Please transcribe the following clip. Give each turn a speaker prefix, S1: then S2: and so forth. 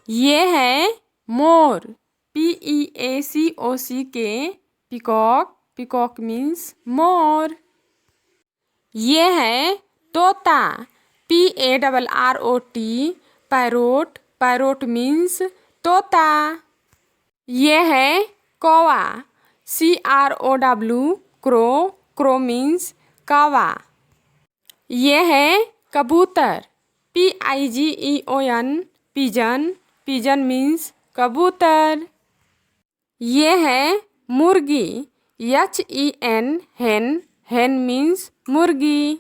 S1: ये है मोर, PEACOCK, peacock, peacock means more. ये है तोता, PARROT, पैरोट, पैरोट मीन्स तोता। ये है कौवा, CROW, क्रो, क्रो मीन्स कौवा। ये है कबूतर, PIGEON, पिजन, पिजन मीन्स कबूतर। ये है मुर्गी, HEN, हेन, हेन मीन्स मुर्गी।